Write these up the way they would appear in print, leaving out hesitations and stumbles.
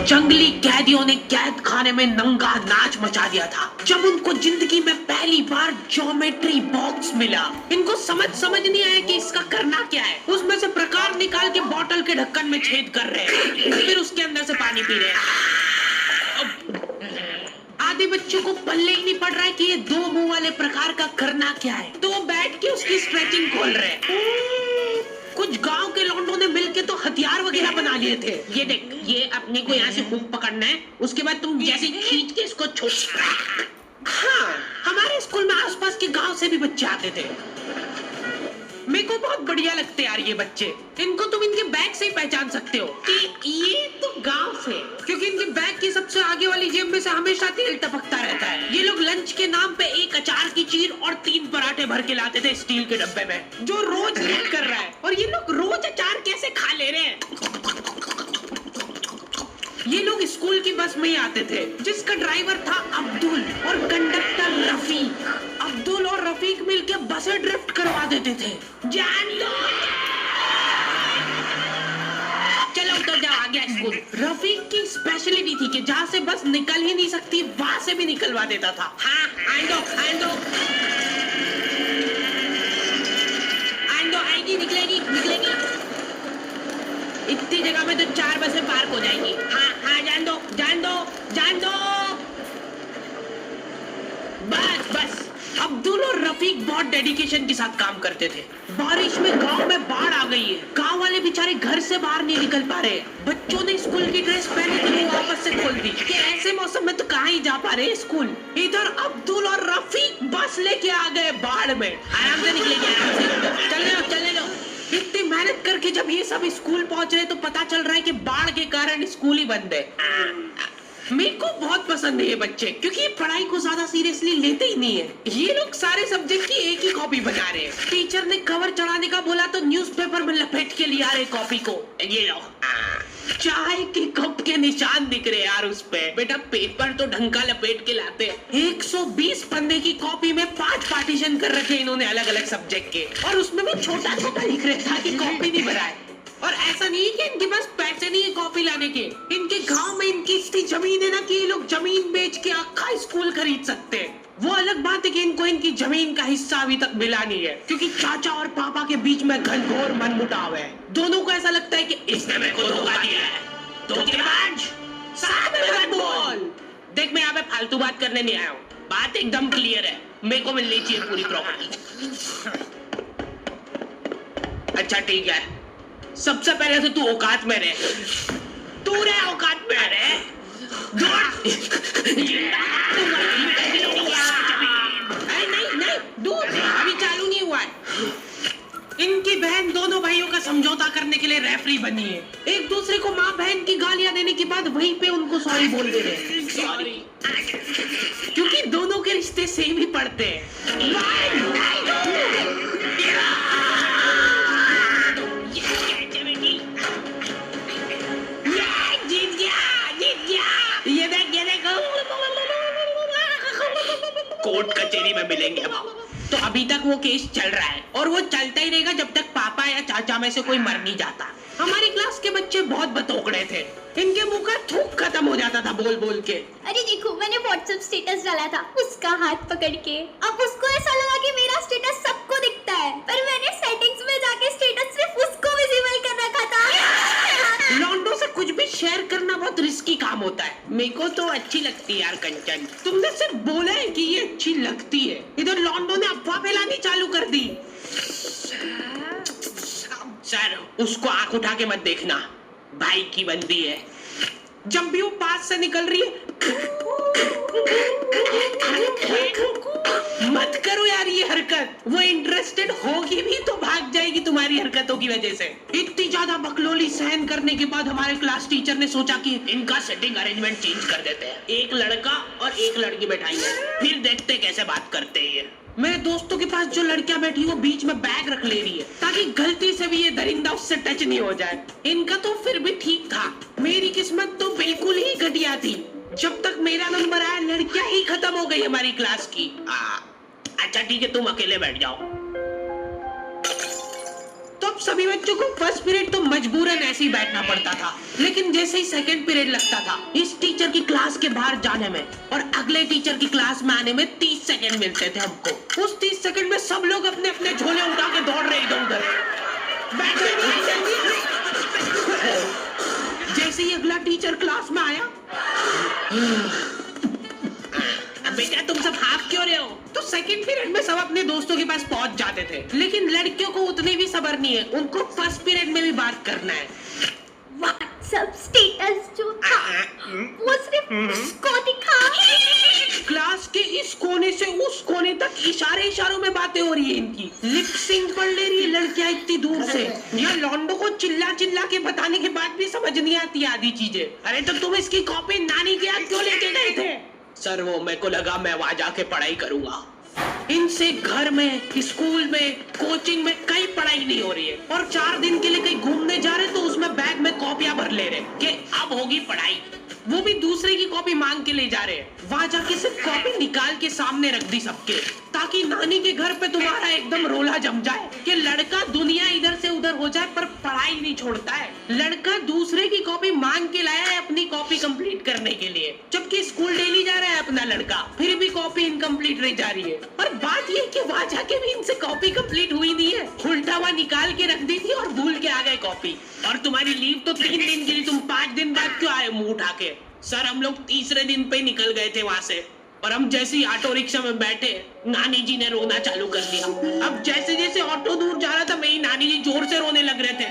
जंगली कैदियों ने कैद खाने में नंगा नाच मचा दिया था जब उनको जिंदगी में पहली बार ज्योमेट्री बॉक्स मिला। इनको समझ नहीं आया कि इसका करना क्या है। उसमें से प्रकार निकाल के बोतल के ढक्कन में छेद कर रहे हैं, फिर उसके अंदर से पानी पी रहे हैं। आधे बच्चों को पल्ले ही नहीं पड़ रहा है कि ये दो मुंह वाले प्रकार का करना क्या है, तो वो बैठ के उसकी स्ट्रेचिंग खोल रहे हैं। कुछ गांव के लौंडों ने मिलके तो हथियार वगैरह बना लिए थे। ये देख, ये अपने को यहाँ से हुक पकड़ना है, उसके बाद तुम जैसे खींच के इसको छोड़। हाँ, हमारे स्कूल में आसपास के गांव से भी बच्चे आते थे। मेरे को बहुत बढ़िया लगते यार ये बच्चे। इनको तुम इनके बैग से ही पहचान सकते हो कि ये तो गांव से, क्योंकि इनके बैग की सबसे आगे वाली जेब में से हमेशा तेल टपकता रहता है। ये लोग लंच के नाम पे एक अचार की चीर और 3 पराठे भर के लाते थे स्टील के डब्बे में, जो रोज लीक कर रहा है। और ये लोग रोज अचार कैसे खा ले रहे हैं। ये लोग स्कूल की बस में ही आते थे, जिसका ड्राइवर था अब्दुल और कंडक्टर रफीक। अब्दुल और रफीक मिलके बसें ड्रिफ्ट करवा देते थे। जान लो, चलो उतर जाओ, आ गया स्कूल। रफीक की स्पेशलिटी थी कि जहाँ से बस निकल ही नहीं सकती वहां से भी निकलवा देता था। हाँ, आइंदो आएगी, निकलेगी। इतनी जगह में तो 4 बसें पार्क हो जाएंगी। हाँ, जान दो। बस। अब्दुल और रफीक बहुत डेडिकेशन के साथ काम करते थे। बारिश में गांव में बाढ़ आ गई है, गांव वाले बेचारे घर से बाहर नहीं निकल पा रहे। बच्चों ने स्कूल की ड्रेस पहनी थी, वो वापस से खोल दी कि ऐसे मौसम में तो कहाँ ही जा पा रहे स्कूल। इधर अब्दुल और रफीक बस लेके आ गए बाढ़ में। आराम से निकलेंगे, आराम से। चलने लो। इतनी मेहनत करके जब ये सब स्कूल पहुंच रहे तो पता चल रहा है कि बाढ़ के कारण स्कूल ही बंद है। मेरे को बहुत पसंद है ये बच्चे, क्योंकि ये पढ़ाई को ज्यादा सीरियसली लेते ही नहीं है। ये लोग सारे सब्जेक्ट की एक ही कॉपी बना रहे हैं। टीचर ने कवर चढ़ाने का बोला तो न्यूज़पेपर में लपेट के लिया रहे कॉपी को। ये लो, चाय के कप के निशान दिख रहे यार उस पे। बेटा पेपर तो ढंग का लपेट के लाते हैं। 120 पन्ने की कॉपी में 5 पार्टीशन कर रखे इन्होंने अलग अलग सब्जेक्ट के, और उसमें भी छोटा लिख रहे ताकि कॉपी नहीं भराए। और ऐसा नहीं कि इनके पास पैसे नहीं है कॉपी लाने के। इनके गांव में इनकी इतनी जमीन है ना कि ये लोग जमीन बेच के आखा स्कूल खरीद सकते हैं। वो अलग बात है कि इनको इनकी जमीन का हिस्सा अभी तक मिला नहीं है, क्योंकि चाचा और पापा के बीच में घनघोर मनमुटाव है। दोनों को ऐसा लगता है कि इसने मेरे को धोखा दिया है। धोखेबाज, साथ में मत बोल। देख, मैं यहाँ पे फालतू बात करने नहीं आया हूँ, बात एकदम क्लियर है। मेरे को मिलनी चाहिए पूरी प्रॉपर्टी। अच्छा ठीक है, सबसे पहले तो तू औकात में रहे। तू रहे औकात में रहे। नहीं, दूर अभी चालू नहीं हुआ है। इनकी बहन दोनों भाइयों का समझौता करने के लिए रेफरी बनी है। एक दूसरे को माँ बहन की गालियां देने के बाद वहीं पे उनको सॉरी बोल दे रहे हैं। सॉरी, क्योंकि दोनों के रिश्ते सेम ही पड़ते हैं। कोर्ट कचहरी में मिलेंगे अब। तो अभी तक वो केस चल रहा है और वो चलता ही रहेगा जब तक पापा या चाचा में से कोई मर नहीं जाता। हमारी क्लास के बच्चे बहुत बतौकड़े थे, इनके मुंह का थूक खत्म हो जाता था बोल बोल के। अरे देखो, मैंने व्हाट्सएप स्टेटस डाला था उसका हाथ पकड़ के। अब उसको ऐसा लगा कि मेरा स्टेटस सबको दिखता है, पर मैंने सेटिंग्स में जाके स्टेटस सिर्फ उसको विजिबल कर रखा था। लॉन्डो से कुछ भी शेयर करना बहुत रिस्की काम होता है। मेरे को तो अच्छी लगती है यार कंचन। तुमने सिर्फ बोला है कि ये अच्छी लगती है, इधर लॉन्डो ने अफवाह फैलानी चालू कर दी। सर, उसको आंख उठा के मत देखना, भाई की बंदी है। जब भी वो पास से निकल रही है मत करो यार ये हरकत। वो इंटरेस्टेड होगी भी तो भाग जाएगी तुम्हारी हरकतों की वजह से। इतनी ज्यादा बकलोली सहन करने के बाद हमारे क्लास टीचर ने सोचा कि इनका सेटिंग अरेंजमेंट चेंज कर देते हैं। एक लड़का और एक लड़की बैठाएंगे, फिर देखते कैसे बात करते हैं ये। मेरे दोस्तों के पास जो लड़कियां बैठी वो बीच में बैग रख ले रही है ताकि गलती से भी ये दरिंदा उससे टच नहीं हो जाए। इनका तो फिर भी ठीक था, मेरी किस्मत तो बिल्कुल ही घटिया थी। जब तक मेरा नंबर आया लड़कियां ही खत्म हो गई हमारी क्लास की। अच्छा ठीक है, तुम अकेले बैठ जाओ। तो अब सभी बच्चों को फर्स्ट पीरियड तो मजबूरन ऐसे ही बैठना पड़ता था, लेकिन जैसे ही सेकंड पीरियड लगता था इस टीचर की क्लास के बाहर जाने में और अगले टीचर की क्लास में आने में 30 सेकंड मिलते थे हमको। उस 30 सेकंड में सब लोग अपने अपने झोले उठा के दौड़ रहे इधर उधर। जैसे ही अगला टीचर क्लास में आया, बेटा तुम सब हाफ क्यों रहे हो, तो सेकंड पीरियड में सब अपने दोस्तों के पास पहुंच जाते थे। लेकिन लड़कियों को उतने भी सब्र नहीं है, उनको फर्स्ट पीरियड में भी बात करना है। व्हाट्सएप स्टेटस जो था वो सिर्फ उसको दिखा। क्लास के इस कोने से उस कोने तक इशारों में बातें हो रही है इनकी। लिप सिंक पढ़ ले रही है लड़कियां इतनी दूर से। यहाँ लौंडो को चिल्ला चिल्ला के बताने के बाद भी समझ नहीं आती आधी चीजें। अरे तो तुम इसकी कॉपी नानी के यहाँ क्यों लेके गए थे? सर वो मेरे को लगा मैं वहां जाके पढ़ाई करूंगा। इनसे घर में, स्कूल में, कोचिंग में कहीं पढ़ाई नहीं हो रही है और 4 दिन के लिए कहीं घूमने जा रहे तो उसमें बैग में कॉपियां भर ले रहे कि अब होगी पढ़ाई। वो भी दूसरे की कॉपी मांग के ले जा रहे हैं। वहां जाके सिर्फ कॉपी निकाल के सामने रख दी सबके, ताकि नानी के घर पे तुम्हारा एकदम रोला जम जाए कि लड़का दुनिया इधर से उधर हो जाए पर पढ़ाई नहीं छोड़ता है। लड़का दूसरे की कॉपी मांग के लाया है अपनी कॉपी कंप्लीट करने के लिए, जबकि स्कूल डेली जा रहा है अपना लड़का, फिर भी कॉपी इनकम्प्लीट रह जा रही है। और बात ये कि वहां जाके भी इनसे कॉपी कंप्लीट हुई नहीं है, उल्टा हुआ निकाल के रख दी थी और भूल के आ गए कॉपी। और तुम्हारी लीव तो 3 दिन के लिए, तुम 5 दिन बाद क्यों आए मुंह उठा के? सर हम लोग तीसरे दिन पे निकल गए थे वहां से और हम जैसे ही ऑटो रिक्शा में बैठे नानी जी ने रोना चालू कर दिया। अब जैसे जैसे ऑटो दूर जा रहा था मेरी नानी जी जोर से रोने लग रहे थे।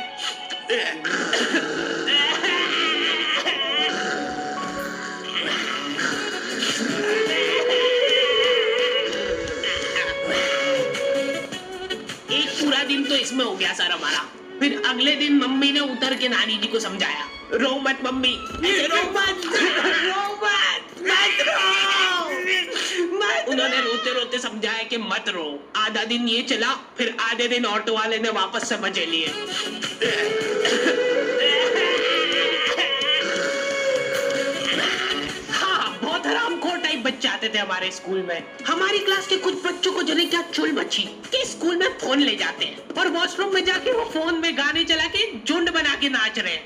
एक पूरा दिन तो इसमें हो गया सर हमारा। फिर अगले दिन मम्मी ने उतर के नानी जी को समझाया, रो मत मम्मी, रो मत, मत रो। उन्होंने रोते रोते समझाया कि मत रो। आधा दिन ये चला, फिर आधे दिन ऑटो वाले ने वापस से मजे लिए। हाँ, बहुत हरामखोर टाइप बच्चे आते थे हमारे स्कूल में। हमारी क्लास के कुछ बच्चों को जने क्या चुल मची कि स्कूल में फोन ले जाते हैं और वॉशरूम में जाके वो फोन में गाने चला के झुंड बना के नाच रहे हैं।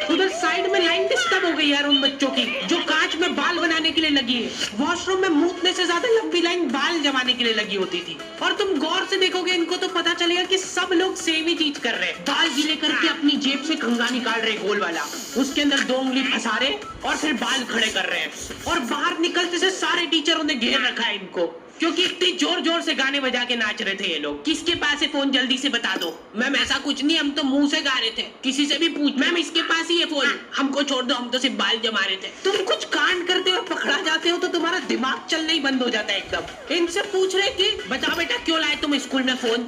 उधर साइड में लाइन डिस्टर्ब हो गई यार उन बच्चों की जो कांच में बाल बनाने के लिए लगी है। वॉशरूम में मूतने से ज्यादा लंबी लाइन बाल जमाने के लिए लगी होती थी। और तुम गौर से देखोगे इनको तो पता चलेगा कि सब लोग सेम ही चीज कर रहे हैं। बाल गीले करके अपनी जेब से कंघा निकाल रहे गोल वाला, उसके अंदर 2 उंगली फंसा रहे और फिर बाल खड़े कर रहे हैं। और बाहर निकलते से सारे टीचरों ने घेर रखा है इनको, क्योंकि इतनी जोर जोर से गाने बजा के नाच रहे थे ये लोग। किसके पास है फोन जल्दी से बता दो। मैम ऐसा कुछ नहीं, हम तो मुंह से गा रहे थे। किसी से भी पूछ, मैम इसके पास ही है फोन, हमको छोड़ दो, हम तो सिर्फ बाल जमा रहे थे। तुम कुछ कांड करते हो, पकड़ा जाते हो तो तुम्हारा दिमाग चलना ही बंद हो जाता है एकदम। इनसे पूछ रहे कि बताओ बेटा क्यों लाए तुम स्कूल में फोन?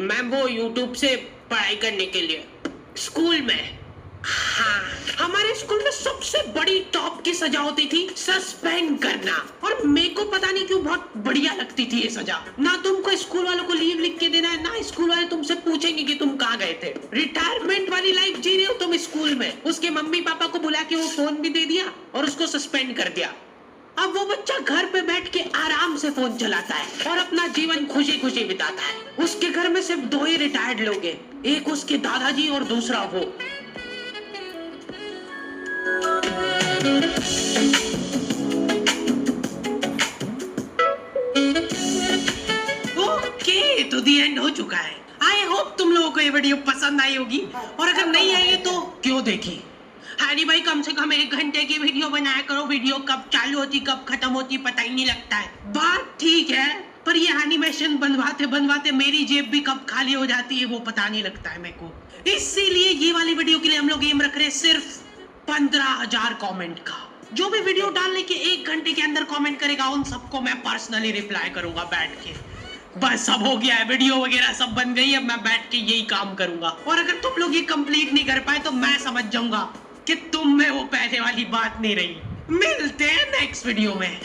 मैम वो यूट्यूब से पढ़ाई करने के लिए। स्कूल में? हाँ, हमारे स्कूल में सबसे बड़ी टॉप की सजा होती थी सस्पेंड करना, और मेरे को पता नहीं क्यों बहुत बढ़िया लगती थी ये सजा। ना तुमको स्कूल वालों को लीव लिख के देना है, ना स्कूल वाले तुमसे पूछेंगे कि तुम कहाँ गए थे। रिटायरमेंट वाली लाइफ जी रहे हो तुम स्कूल में। उसके मम्मी पापा को बुला के वो फोन भी दे दिया और उसको सस्पेंड कर दिया। अब वो बच्चा घर पे बैठ के आराम से फोन चलाता है और अपना जीवन खुशी खुशी बिताता है। उसके घर में सिर्फ 2 ही रिटायर्ड लोग हैं, एक उसके दादाजी और दूसरा वो। ओके, तो दी एंड हो चुका है। आई होप तुम लोगों को ये वीडियो पसंद आई होगी, और अगर नहीं आई है तो क्यों देखी। हरी भाई कम से कम 1 घंटे की वीडियो बनाया करो। वीडियो कब चालू होती कब खत्म होती पता ही नहीं लगता है। बात ठीक है, पर ये एनिमेशन बनवाते बनवाते मेरी जेब भी कब खाली हो जाती है वो पता नहीं लगता है मेरे को। इसीलिए ये वाली वीडियो के लिए हम लोग एम रख रहे हैं सिर्फ 15,000 कमेंट का। जो भी वीडियो डालने के 1 घंटे के अंदर कमेंट करेगा उन सबको मैं पर्सनली रिप्लाई करूंगा बैठ के। बस अब हो गया है, वीडियो वगैरह सब बन गई है, अब मैं बैठ के यही काम करूंगा। और अगर तुम लोग ये कंप्लीट नहीं कर पाए तो मैं समझ जाऊंगा कि तुम में वो पहले वाली बात नहीं रही। मिलते हैं नेक्स्ट वीडियो में।